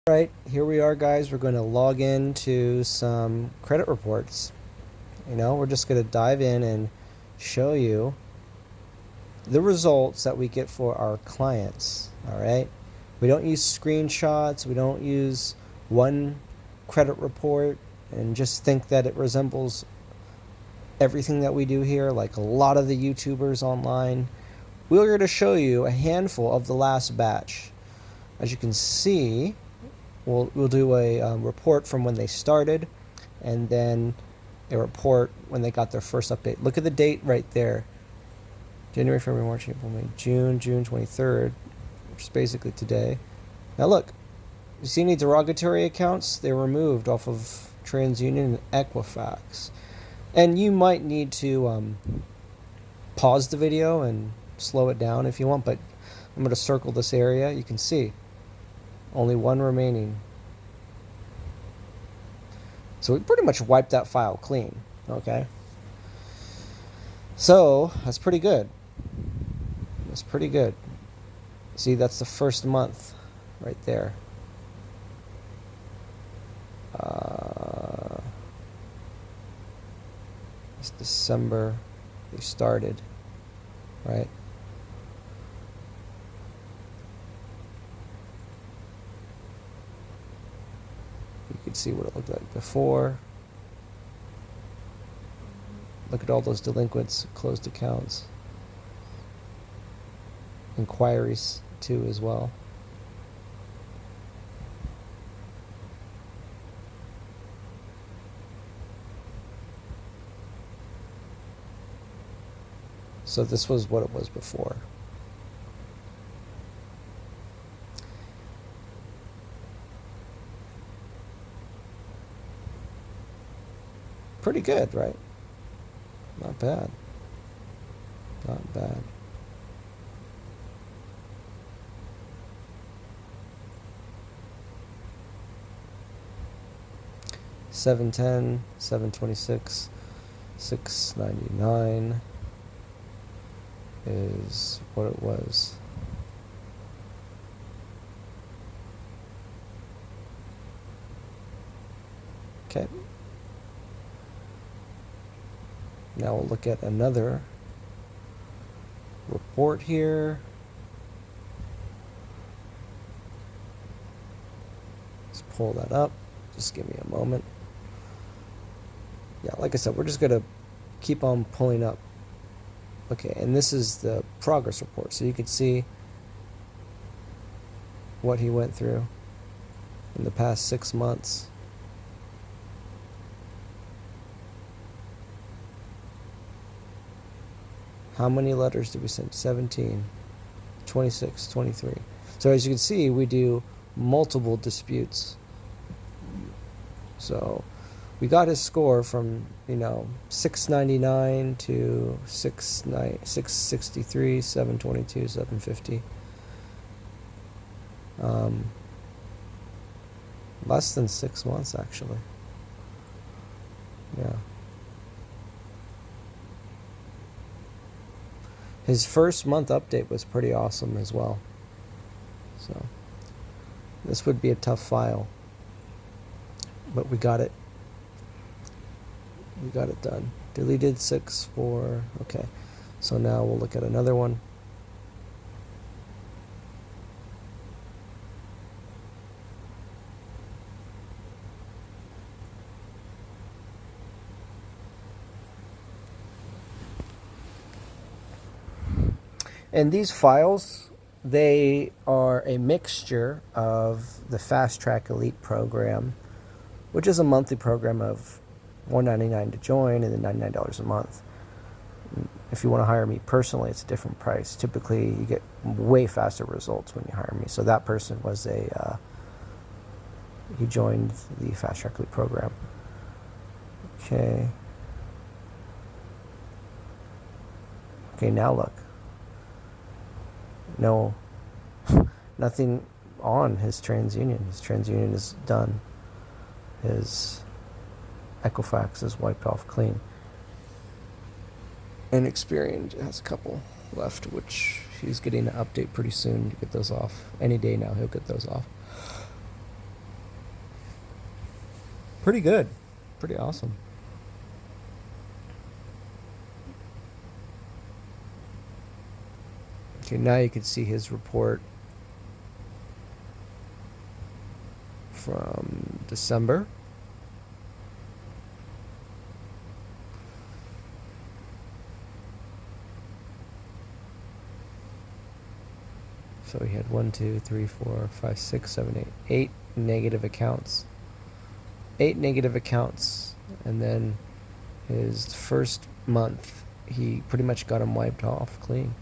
Right, here we are, guys. We're going to log into some credit reports. We're just going to dive in and show you the results that we get for our clients. All right, we don't use screenshots, we don't use one credit report and just think that it resembles everything that we do here, like a lot of the YouTubers online. We're going to show you a handful of the last batch. As you can see, we'll do a report from when they started, and then a report when they got their first update. Look at the date right there. January, February, March, April, May, June 23rd, which is basically today. Now look, you see any derogatory accounts? They're removed off of TransUnion and Equifax. And you might need to pause the video and slow it down if you want, but I'm going to circle this area. You can see only one remaining. So we pretty much wiped that file clean, okay? So that's pretty good. That's pretty good. See, that's the first month right there. It's December. They started, right? You can see what it looked like before. Look at all those delinquents, closed accounts. Inquiries too as well. So this was what it was before. Pretty good, right? Not bad. Not bad. $710, $726, $699 is what it was. Okay. Now we'll look at another report here. Let's pull that up. Just give me a moment. Yeah, like I said, we're just going to keep on pulling up. Okay, and this is the progress report. So you can see what he went through in the past 6 months. How many letters did we send? 17, 26, 23. So as you can see, we do multiple disputes. So we got his score from, 699 to 663, 722, 750. Less than 6 months, actually. Yeah. His first month update was pretty awesome as well. So this would be a tough file, but we got it. We got it done. Deleted 6, 4. Okay. So now we'll look at another one. And these files, they are a mixture of the Fast Track Elite program, which is a monthly program of $199 to join and then $99 a month. If you want to hire me personally, it's a different price. Typically, you get way faster results when you hire me. So that person was he joined the Fast Track Elite program. Okay. Okay, now look. No, nothing on his TransUnion. His TransUnion is done. His Equifax is wiped off clean. And Experian has a couple left, which he's getting an update pretty soon to get those off. Any day now, he'll get those off. pretty good, pretty awesome. Okay, now you can see his report from December. So he had 1, 2, 3, 4, 5, 6, 7, 8 negative accounts. 8 negative accounts, and then his first month, he pretty much got them wiped off clean.